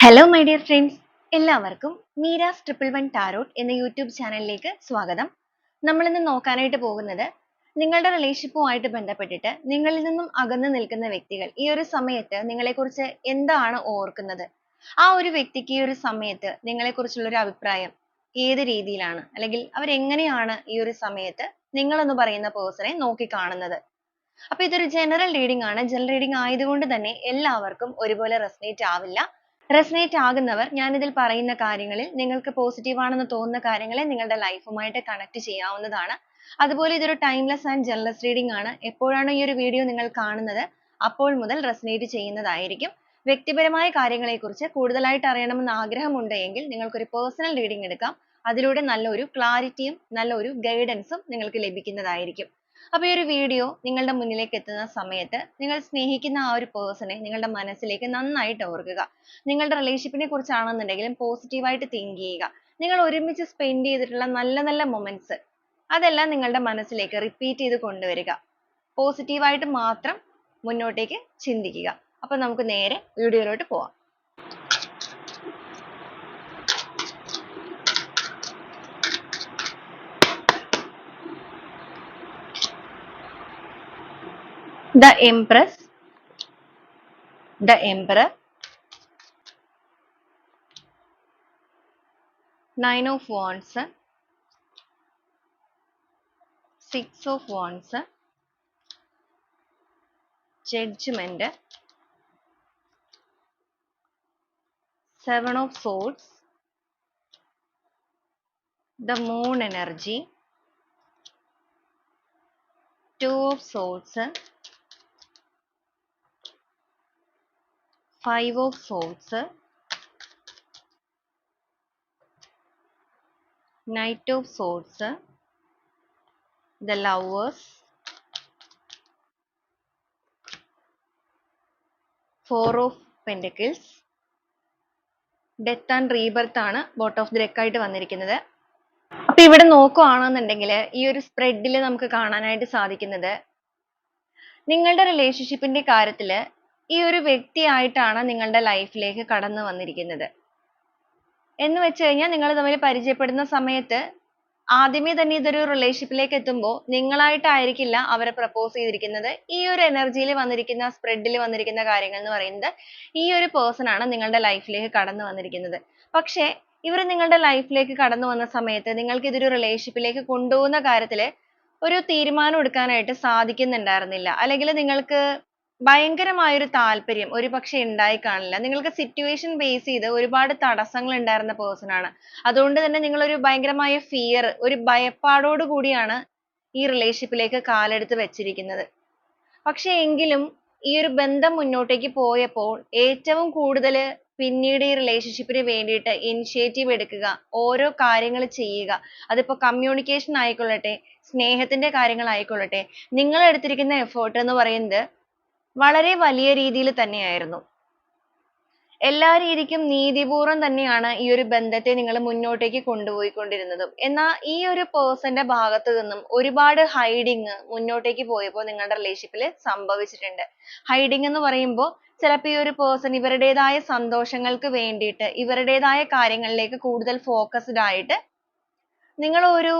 Hello my dear friends, എല്ലാവർക്കും Meera's triple one tarot എന്ന YouTube ചാനലിലേക്ക് സ്വാഗതം. നമ്മൾ ഇന്ന് നോക്കാനായിട്ട് പോകുന്നത് നിങ്ങളുടെ റിലേഷൻഷിപ്പുമായിട്ട് ബന്ധപ്പെട്ടിട്ട് നിങ്ങളിൽ നിന്നും അകന്നു നിൽക്കുന്ന വ്യക്തികൾ ഈ ഒരു സമയത്ത് നിങ്ങളെക്കുറിച്ച് എന്താണ് ഓർക്കുന്നത്, ആ ഒരു വ്യക്തിക്ക് ഈ ഒരു സമയത്ത് നിങ്ങളെക്കുറിച്ചുള്ള ഒരു അഭിപ്രായം ഏത് രീതിയിലാണ്, അല്ലെങ്കിൽ അവരെങ്ങനെയാണ് ഈ ഒരു സമയത്ത് നിങ്ങളെന്ന് പറയുന്ന പേഴ്സണെ നോക്കി കാണുന്നത്. അപ്പൊ ഇതൊരു ജനറൽ റീഡിംഗ് ആണ്. ജനറൽ റീഡിംഗ് ആയതുകൊണ്ട് തന്നെ എല്ലാവർക്കും ഒരുപോലെ റെസനേറ്റ് ആവില്ല. റെസനേറ്റ് ആകുന്നവർ ഞാനിതിൽ പറയുന്ന കാര്യങ്ങളിൽ നിങ്ങൾക്ക് പോസിറ്റീവ് ആണെന്ന് തോന്നുന്ന കാര്യങ്ങളെ നിങ്ങളുടെ ലൈഫുമായിട്ട് കണക്ട് ചെയ്യാവുന്നതാണ്. അതുപോലെ ഇതൊരു ടൈംലെസ് ആൻഡ് ജനറൽ റീഡിംഗ് ആണ്. എപ്പോഴാണോ ഈ ഒരു വീഡിയോ നിങ്ങൾ കാണുന്നത് അപ്പോൾ മുതൽ റെസനേറ്റ് ചെയ്യുന്നതായിരിക്കും. വ്യക്തിപരമായ കാര്യങ്ങളെക്കുറിച്ച് കൂടുതലായിട്ട് അറിയണമെന്ന് ആഗ്രഹമുണ്ടെങ്കിൽ നിങ്ങൾക്കൊരു പേഴ്സണൽ റീഡിംഗ് എടുക്കാം. അതിലൂടെ നല്ലൊരു ക്ലാരിറ്റിയും നല്ലൊരു ഗൈഡൻസും നിങ്ങൾക്ക് ലഭിക്കുന്നതായിരിക്കും. അപ്പോൾ ഈ ഒരു വീഡിയോ നിങ്ങളുടെ മുന്നിലേക്ക് എത്തുന്ന സമയത്ത് നിങ്ങൾ സ്നേഹിക്കുന്ന ആ ഒരു പേഴ്സണെ നിങ്ങളുടെ മനസ്സിലേക്ക് നന്നായിട്ട് ഓർക്കുക. നിങ്ങളുടെ റിലേഷൻഷിപ്പിനെ കുറിച്ചാണെന്നുണ്ടെങ്കിലും പോസിറ്റീവായിട്ട് തിങ്ക് ചെയ്യുക. നിങ്ങൾ ഒരുമിച്ച് സ്പെൻഡ് ചെയ്തിട്ടുള്ള നല്ല നല്ല മൊമെന്റ്സ് അതെല്ലാം നിങ്ങളുടെ മനസ്സിലേക്ക് റിപ്പീറ്റ് ചെയ്ത് കൊണ്ടുവരിക. പോസിറ്റീവായിട്ട് മാത്രം മുന്നോട്ടേക്ക് ചിന്തിക്കുക. അപ്പോൾ നമുക്ക് നേരെ വീഡിയോയിലോട്ട് പോവാം. The Empress, the Emperor, Nine of Wands, Six of Wands, Judgment, Seven of Swords, the Moon energy, Two of Swords, Five of Swords, Knight of Swords, the Lovers, Four of Pentacles, Death and Rebirth ആണ് bottom of the deck ആയിട്ട് വന്നിരിക്കുന്നത്. അപ്പൊ ഇവിടെ നോക്കുകയാണെന്നുണ്ടെങ്കിൽ ഈ ഒരു സ്പ്രെഡിൽ നമുക്ക് കാണാനായിട്ട് സാധിക്കുന്നത് നിങ്ങളുടെ റിലേഷൻഷിപ്പിന്റെ കാര്യത്തിൽ ഈ ഒരു വ്യക്തിയായിട്ടാണ് നിങ്ങളുടെ ലൈഫിലേക്ക് കടന്നു വന്നിരിക്കുന്നത്. എന്ന് വെച്ച് കഴിഞ്ഞാൽ നിങ്ങൾ തമ്മിൽ പരിചയപ്പെടുന്ന സമയത്ത് ആദ്യമേ തന്നെ ഇതൊരു റിലേഷൻഷിപ്പിലേക്ക് എത്തുമ്പോൾ നിങ്ങളായിട്ടായിരിക്കില്ല അവരെ പ്രപ്പോസ് ചെയ്തിരിക്കുന്നത്. ഈ ഒരു എനർജിയിൽ വന്നിരിക്കുന്ന സ്പ്രെഡിൽ വന്നിരിക്കുന്ന കാര്യങ്ങൾ എന്ന് പറയുന്നത് ഈ ഒരു പേഴ്സൺ ആണ് നിങ്ങളുടെ ലൈഫിലേക്ക് കടന്നു വന്നിരിക്കുന്നത്. പക്ഷേ ഇവർ നിങ്ങളുടെ ലൈഫിലേക്ക് കടന്നു വന്ന സമയത്ത് നിങ്ങൾക്ക് ഇതൊരു റിലേഷൻഷിപ്പിലേക്ക് കൊണ്ടുപോകുന്ന കാര്യത്തിൽ ഒരു തീരുമാനം എടുക്കാനായിട്ട് സാധിക്കുന്നുണ്ടായിരുന്നില്ല. അല്ലെങ്കിൽ നിങ്ങൾക്ക് ഭയങ്കരമായൊരു താല്പര്യം ഒരുപക്ഷെ ഉണ്ടായി കാണില്ല. നിങ്ങൾക്ക് സിറ്റുവേഷൻ ബേസ് ചെയ്ത് ഒരുപാട് തടസ്സങ്ങൾ ഉണ്ടായിരുന്ന പേഴ്സൺ ആണ്. അതുകൊണ്ട് തന്നെ നിങ്ങൾ ഒരു ഭയങ്കരമായ ഫിയർ, ഒരു ഭയപ്പാടോട് കൂടിയാണ് ഈ റിലേഷൻഷിപ്പിലേക്ക് കാലെടുത്ത് വെച്ചിരിക്കുന്നത്. പക്ഷെ എങ്കിലും ഈ ഒരു ബന്ധം മുന്നോട്ടേക്ക് പോയപ്പോൾ ഏറ്റവും കൂടുതൽ പിന്നീട് ഈ റിലേഷൻഷിപ്പിന് വേണ്ടിയിട്ട് ഇനിഷ്യേറ്റീവ് എടുക്കുക, ഓരോ കാര്യങ്ങൾ ചെയ്യുക, അതിപ്പോ കമ്മ്യൂണിക്കേഷൻ ആയിക്കൊള്ളട്ടെ, സ്നേഹത്തിന്റെ കാര്യങ്ങൾ ആയിക്കൊള്ളട്ടെ, നിങ്ങൾ എടുത്തിരിക്കുന്ന എഫേർട്ട് എന്ന് പറയുന്നത് വളരെ വലിയ രീതിയിൽ തന്നെയായിരുന്നു. എല്ലാ രീതിക്കും നീതിപൂർവം തന്നെയാണ് ഈ ഒരു ബന്ധത്തെ നിങ്ങൾ മുന്നോട്ടേക്ക് കൊണ്ടുപോയിക്കൊണ്ടിരുന്നതും. എന്നാൽ ഈ ഒരു പേഴ്സന്റെ ഭാഗത്ത് നിന്നും ഒരുപാട് ഹൈഡിങ് മുന്നോട്ടേക്ക് പോയപ്പോൾ നിങ്ങളുടെ റിലേഷൻഷിപ്പിൽ സംഭവിച്ചിട്ടുണ്ട്. ഹൈഡിങ് എന്ന് പറയുമ്പോൾ ചിലപ്പോൾ ഈ ഒരു പേഴ്സൺ ഇവരുടേതായ സന്തോഷങ്ങൾക്ക് വേണ്ടിയിട്ട് ഇവരുടേതായ കാര്യങ്ങളിലേക്ക് കൂടുതൽ ഫോക്കസ്ഡ് ആയിട്ട് നിങ്ങൾ ഒരു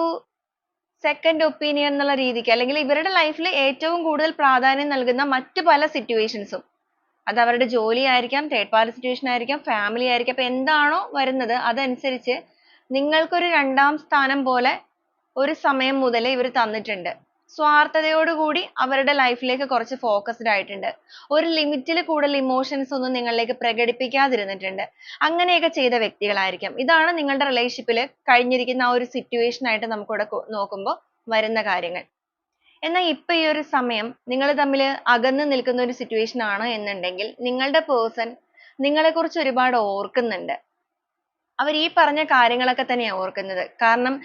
സെക്കൻഡ് ഒപ്പീനിയൻ എന്നുള്ള രീതിക്ക്, അല്ലെങ്കിൽ ഇവരുടെ ലൈഫിൽ ഏറ്റവും കൂടുതൽ പ്രാധാന്യം നൽകുന്ന മറ്റു പല സിറ്റുവേഷൻസും, അത് അവരുടെ ജോലി ആയിരിക്കാം, തേർഡ് പാർട്ടി സിറ്റുവേഷൻ ആയിരിക്കാം, ഫാമിലി ആയിരിക്കാം, അപ്പൊ എന്താണോ വരുന്നത് അതനുസരിച്ച് നിങ്ങൾക്കൊരു രണ്ടാം സ്ഥാനം പോലെ ഒരു സമയം മുതൽ ഇവർ തന്നിട്ടുണ്ട്. സ്വാർത്ഥതയോടുകൂടി അവരുടെ ലൈഫിലേക്ക് കുറച്ച് ഫോക്കസ്ഡ് ആയിട്ടുണ്ട്. ഒരു ലിമിറ്റിൽ കൂടുതൽ ഇമോഷൻസ് ഒന്നും നിങ്ങളിലേക്ക് പ്രകടിപ്പിക്കാതിരുന്നിട്ടുണ്ട്. അങ്ങനെയൊക്കെ ചെയ്ത വ്യക്തികളായിരിക്കാം. ഇതാണ് നിങ്ങളുടെ റിലേഷൻഷിപ്പിൽ കഴിഞ്ഞിരിക്കുന്ന ആ ഒരു സിറ്റുവേഷൻ ആയിട്ട് നമുക്കിവിടെ നോക്കുമ്പോൾ വരുന്ന കാര്യങ്ങൾ. എന്നാൽ ഇപ്പൊ ഈ ഒരു സമയം നിങ്ങൾ തമ്മിൽ അകന്നു നിൽക്കുന്ന ഒരു സിറ്റുവേഷൻ ആണ് എന്നുണ്ടെങ്കിൽ നിങ്ങളുടെ പേഴ്സൺ നിങ്ങളെക്കുറിച്ച് ഒരുപാട് ഓർക്കുന്നുണ്ട്. അവർ ഈ പറഞ്ഞ കാര്യങ്ങളൊക്കെ തന്നെയാണ് ഓർക്കുന്നത്. കാരണം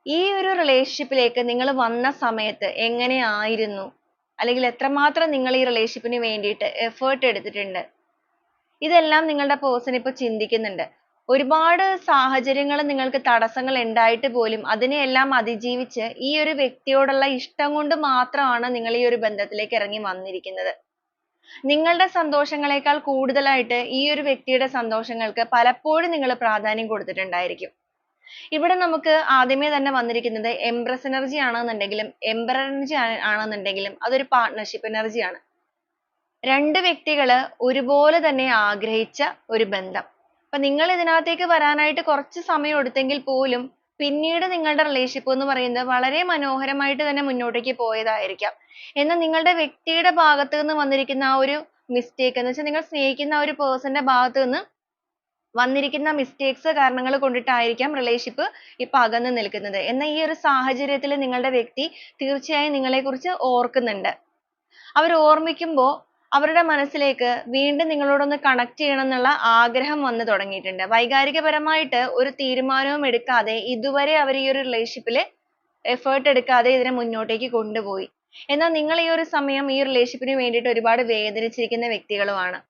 ഈ ഒരു റിലേഷൻഷിപ്പിലേക്ക് നിങ്ങൾ വന്ന സമയത്ത് എങ്ങനെയായിരുന്നു, അല്ലെങ്കിൽ എത്രമാത്രം നിങ്ങൾ ഈ റിലേഷൻഷിപ്പിന് വേണ്ടിയിട്ട് എഫേർട്ട് എടുത്തിട്ടുണ്ട്, ഇതെല്ലാം നിങ്ങളുടെ പേഴ്സൺ ഇപ്പൊ ചിന്തിക്കുന്നുണ്ട്. ഒരുപാട് സാഹചര്യങ്ങൾ നിങ്ങൾക്ക് തടസ്സങ്ങൾ ഉണ്ടായിട്ട് പോലും അതിനെയെല്ലാം അതിജീവിച്ച് ഈ ഒരു വ്യക്തിയോടുള്ള ഇഷ്ടം കൊണ്ട് മാത്രമാണ് നിങ്ങൾ ഈ ഒരു ബന്ധത്തിലേക്ക് ഇറങ്ങി വന്നിരിക്കുന്നത്. നിങ്ങളുടെ സന്തോഷങ്ങളെക്കാൾ കൂടുതലായിട്ട് ഈ ഒരു വ്യക്തിയുടെ സന്തോഷങ്ങൾക്ക് പലപ്പോഴും നിങ്ങൾ പ്രാധാന്യം കൊടുത്തിട്ടുണ്ടായിരിക്കും. ഇവിടെ നമുക്ക് ആദ്യമേ തന്നെ വന്നിരിക്കുന്നത് എംപ്രസ് എനർജി ആണെന്നുണ്ടെങ്കിലും എംപറർ എനർജി ആണെന്നുണ്ടെങ്കിലും അതൊരു പാർട്ട്ണർഷിപ്പ് എനർജിയാണ്. രണ്ട് വ്യക്തികള് ഒരുപോലെ തന്നെ ആഗ്രഹിച്ച ഒരു ബന്ധം. അപ്പൊ നിങ്ങൾ ഇതിനകത്തേക്ക് വരാനായിട്ട് കുറച്ച് സമയം എടുത്തെങ്കിൽ പോലും പിന്നീട് നിങ്ങളുടെ റിലേഷൻഷിപ്പ് എന്ന് പറയുന്നത് വളരെ മനോഹരമായിട്ട് തന്നെ മുന്നോട്ടേക്ക് പോയതായിരിക്കാം. എന്നാൽ നിങ്ങളുടെ വ്യക്തിയുടെ ഭാഗത്ത് നിന്ന് വന്നിരിക്കുന്ന ആ ഒരു മിസ്റ്റേക്ക് എന്ന് വെച്ചാൽ നിങ്ങൾ സ്നേഹിക്കുന്ന ആ ഒരു പേഴ്സന്റെ ഭാഗത്ത് നിന്ന് വന്നിരിക്കുന്ന മിസ്റ്റേക്സ് കാരണങ്ങൾ കൊണ്ടിട്ടായിരിക്കാം റിലേഷൻഷിപ്പ് ഇപ്പൊ അകന്നു നിൽക്കുന്നത്. എന്നാൽ ഈ ഒരു സാഹചര്യത്തിൽ നിങ്ങളുടെ വ്യക്തി തീർച്ചയായും നിങ്ങളെക്കുറിച്ച് ഓർക്കുന്നുണ്ട്. അവർ ഓർമ്മിക്കുമ്പോൾ അവരുടെ മനസ്സിലേക്ക് വീണ്ടും നിങ്ങളോടൊന്ന് കണക്ട് ചെയ്യണം എന്നുള്ള ആഗ്രഹം വന്നു തുടങ്ങിയിട്ടുണ്ട്. വൈകാരികപരമായിട്ട് ഒരു തീരുമാനവും എടുക്കാതെ ഇതുവരെ അവർ ഈ ഒരു റിലേഷൻഷിപ്പിൽ എഫേർട്ട് എടുക്കാതെ ഇതിനെ മുന്നോട്ടേക്ക് കൊണ്ടുപോയി. എന്നാൽ നിങ്ങൾ ഈ ഒരു സമയം ഈ റിലേഷൻഷിപ്പിന് വേണ്ടിയിട്ട് ഒരുപാട് വേദനിച്ചിരിക്കുന്ന വ്യക്തികളുമാണ്.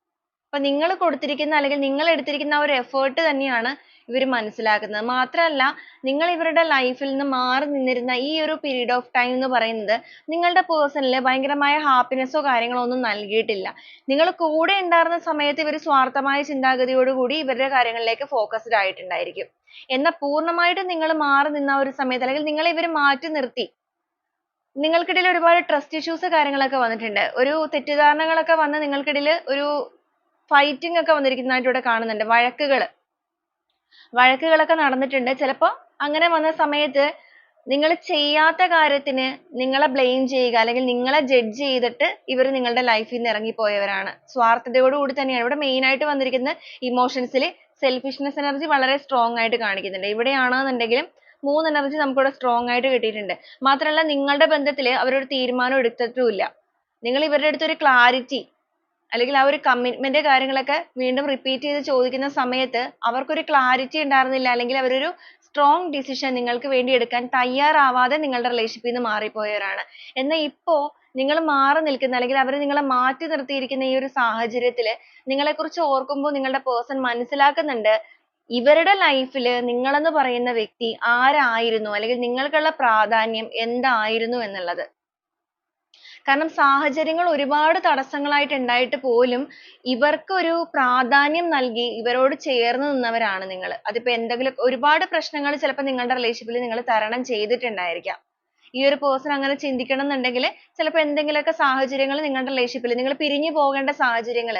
അപ്പൊ നിങ്ങൾ കൊടുത്തിരിക്കുന്ന അല്ലെങ്കിൽ നിങ്ങൾ എടുത്തിരിക്കുന്ന ആ ഒരു എഫേർട്ട് തന്നെയാണ് ഇവർ മനസ്സിലാക്കുന്നത്. മാത്രമല്ല നിങ്ങൾ ഇവരുടെ ലൈഫിൽ നിന്ന് മാറി നിന്നിരുന്ന ഈ ഒരു പീരീഡ് ഓഫ് ടൈം എന്ന് പറയുന്നത് നിങ്ങളുടെ പേഴ്സണിൽ ഭയങ്കരമായ ഹാപ്പിനെസ്സോ കാര്യങ്ങളോ ഒന്നും നൽകിയിട്ടില്ല. നിങ്ങൾ കൂടെ ഉണ്ടായിരുന്ന സമയത്ത് ഇവർ സ്വാർത്ഥമായ ചിന്താഗതിയോടുകൂടി ഇവരുടെ കാര്യങ്ങളിലേക്ക് ഫോക്കസ്ഡ് ആയിട്ടുണ്ടായിരിക്കും. എന്നാൽ പൂർണ്ണമായിട്ടും നിങ്ങൾ മാറി നിന്ന ഒരു സമയത്ത് അല്ലെങ്കിൽ നിങ്ങളെ ഇവർ മാറ്റി നിർത്തി നിങ്ങൾക്കിടയിൽ ഒരുപാട് ട്രസ്റ്റ് ഇഷ്യൂസ് കാര്യങ്ങളൊക്കെ വന്നിട്ടുണ്ട്. ഒരു തെറ്റിദ്ധാരണകളൊക്കെ വന്ന് നിങ്ങൾക്കിടയിൽ ഒരു ഫൈറ്റിംഗ് ഒക്കെ വന്നിരിക്കുന്നതായിട്ട് ഇവിടെ കാണുന്നുണ്ട്. വഴക്കുകളൊക്കെ നടന്നിട്ടുണ്ട്. ചിലപ്പോൾ അങ്ങനെ വന്ന സമയത്ത് നിങ്ങൾ ചെയ്യാത്ത കാര്യത്തിന് നിങ്ങളെ ബ്ലെയിം ചെയ്യുക അല്ലെങ്കിൽ നിങ്ങളെ ജഡ്ജ് ചെയ്തിട്ട് ഇവർ നിങ്ങളുടെ ലൈഫിൽ നിന്ന് ഇറങ്ങിപ്പോയവരാണ്. സ്വാർത്ഥതയോടുകൂടി തന്നെയാണ് ഇവിടെ മെയിൻ ആയിട്ട് വന്നിരിക്കുന്ന ഇമോഷൻസിൽ സെൽഫിഷ്നെസ് എനർജി വളരെ സ്ട്രോങ് ആയിട്ട് കാണിക്കുന്നുണ്ട്. ഇവിടെയാണെന്നുണ്ടെങ്കിലും 3 എനർജി നമുക്കിവിടെ സ്ട്രോങ് ആയിട്ട് കിട്ടിയിട്ടുണ്ട്. മാത്രമല്ല നിങ്ങളുടെ ബന്ധത്തിൽ അവരൊരു തീരുമാനം എടുത്തിട്ടുമില്ല. നിങ്ങൾ ഇവരുടെ അടുത്ത് ഒരു ക്ലാരിറ്റി അല്ലെങ്കിൽ ആ ഒരു കമ്മിറ്റ്മെന്റ് കാര്യങ്ങളൊക്കെ വീണ്ടും റിപ്പീറ്റ് ചെയ്ത് ചോദിക്കുന്ന സമയത്ത് അവർക്കൊരു ക്ലാരിറ്റി ഉണ്ടായിരുന്നില്ല അല്ലെങ്കിൽ അവരൊരു സ്ട്രോങ് ഡിസിഷൻ നിങ്ങൾക്ക് വേണ്ടി എടുക്കാൻ തയ്യാറാവാതെ നിങ്ങളുടെ റിലേഷൻഷിപ്പിൽ നിന്ന് മാറിപ്പോയവരാണ്. എന്നാൽ ഇപ്പോ നിങ്ങൾ മാറി നിൽക്കുന്ന അല്ലെങ്കിൽ അവർ നിങ്ങളെ മാറ്റി നിർത്തിയിരിക്കുന്ന ഈ ഒരു സാഹചര്യത്തിൽ നിങ്ങളെക്കുറിച്ച് ഓർക്കുമ്പോൾ നിങ്ങളുടെ പേഴ്സൺ മനസ്സിലാക്കുന്നുണ്ട് ഇവരുടെ ലൈഫിൽ നിങ്ങളെന്ന് പറയുന്ന വ്യക്തി ആരായിരുന്നു അല്ലെങ്കിൽ നിങ്ങൾക്കുള്ള പ്രാധാന്യം എന്തായിരുന്നു എന്നുള്ളത്. കാരണം സാഹചര്യങ്ങൾ ഒരുപാട് തടസ്സങ്ങളായിട്ട് ഉണ്ടായിട്ട് പോലും ഇവർക്ക് ഒരു പ്രാധാന്യം നൽകി ഇവരോട് ചേർന്ന് നിന്നവരാണ് നിങ്ങൾ. അതിപ്പോ എന്തെങ്കിലും ഒരുപാട് പ്രശ്നങ്ങൾ ചിലപ്പോൾ നിങ്ങളുടെ റിലേഷൻഷിപ്പിൽ നിങ്ങൾ തരണം ചെയ്തിട്ടുണ്ടായിരിക്കാം. ഈ ഒരു പേഴ്സൺ അങ്ങനെ ചിന്തിക്കണം എന്നുണ്ടെങ്കിൽ ചിലപ്പോൾ എന്തെങ്കിലുമൊക്കെ സാഹചര്യങ്ങൾ നിങ്ങളുടെ റിലേഷൻഷിപ്പിൽ നിങ്ങൾ പിരിഞ്ഞു പോകേണ്ട സാഹചര്യങ്ങൾ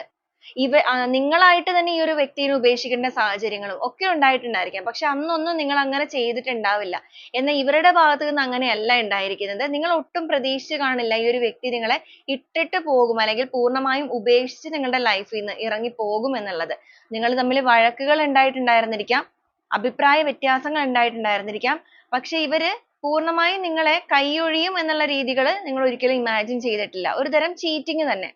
നിങ്ങളായിട്ട് തന്നെ ഈ ഒരു വ്യക്തിയെ ഉപേക്ഷിക്കേണ്ട സാഹചര്യങ്ങളും ഒക്കെ ഉണ്ടായിട്ടുണ്ടായിരിക്കാം. പക്ഷെ അന്നൊന്നും നിങ്ങൾ അങ്ങനെ ചെയ്തിട്ടുണ്ടാവില്ല. എന്നാൽ ഇവരുടെ ഭാഗത്ത് നിന്ന് അങ്ങനെയല്ല ഉണ്ടായിരിക്കുന്നത്. നിങ്ങൾ ഒട്ടും പ്രതീക്ഷിച്ച് കാണില്ല ഈ ഒരു വ്യക്തി നിങ്ങളെ ഇട്ടിട്ട് പോകും അല്ലെങ്കിൽ പൂർണ്ണമായും ഉപേക്ഷിച്ച് നിങ്ങളുടെ ലൈഫിൽ നിന്ന് ഇറങ്ങി പോകും എന്നുള്ളത്. നിങ്ങൾ തമ്മിൽ വഴക്കുകൾ ഉണ്ടായിട്ടുണ്ടായിരുന്നിരിക്കാം, അഭിപ്രായ വ്യത്യാസങ്ങൾ ഉണ്ടായിട്ടുണ്ടായിരുന്നിരിക്കാം. പക്ഷെ ഇവര് പൂർണ്ണമായും നിങ്ങളെ കൈയൊഴിയും എന്നുള്ള രീതികൾ നിങ്ങൾ ഒരിക്കലും imagine ചെയ്തിട്ടില്ല. ഒരു തരം cheating തന്നെ.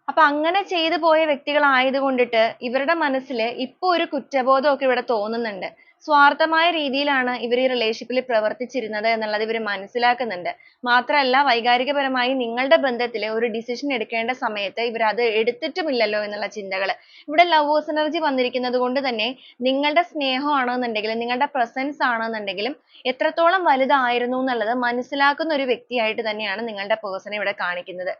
അപ്പൊ അങ്ങനെ ചെയ്തു പോയ വ്യക്തികളായത് കൊണ്ടിട്ട് ഇവരുടെ മനസ്സിൽ ഇപ്പൊ ഒരു കുറ്റബോധം ഒക്കെ ഇവിടെ തോന്നുന്നുണ്ട്. സ്വാർത്ഥമായ രീതിയിലാണ് ഇവർ ഈ റിലേഷൻഷിപ്പിൽ പ്രവർത്തിച്ചിരുന്നത് എന്നുള്ളത് ഇവർ മനസ്സിലാക്കുന്നുണ്ട്. മാത്രമല്ല വൈകാരികപരമായി നിങ്ങളുടെ ബന്ധത്തിൽ ഒരു ഡിസിഷൻ എടുക്കേണ്ട സമയത്ത് ഇവർ അത് എടുത്തിട്ടുമില്ലല്ലോ എന്നുള്ള ചിന്തകൾ. ഇവിടെ ലവേഴ്സ് എനർജി വന്നിരിക്കുന്നത് കൊണ്ട് തന്നെ നിങ്ങളുടെ സ്നേഹം ആണെന്നുണ്ടെങ്കിലും നിങ്ങളുടെ പ്രസൻസ് ആണെന്നുണ്ടെങ്കിലും എത്രത്തോളം വലുതായിരുന്നു എന്നുള്ളത് മനസ്സിലാക്കുന്ന ഒരു വ്യക്തിയായിട്ട് തന്നെയാണ് നിങ്ങളുടെ പേഴ്സണെ ഇവിടെ കാണിക്കുന്നത്.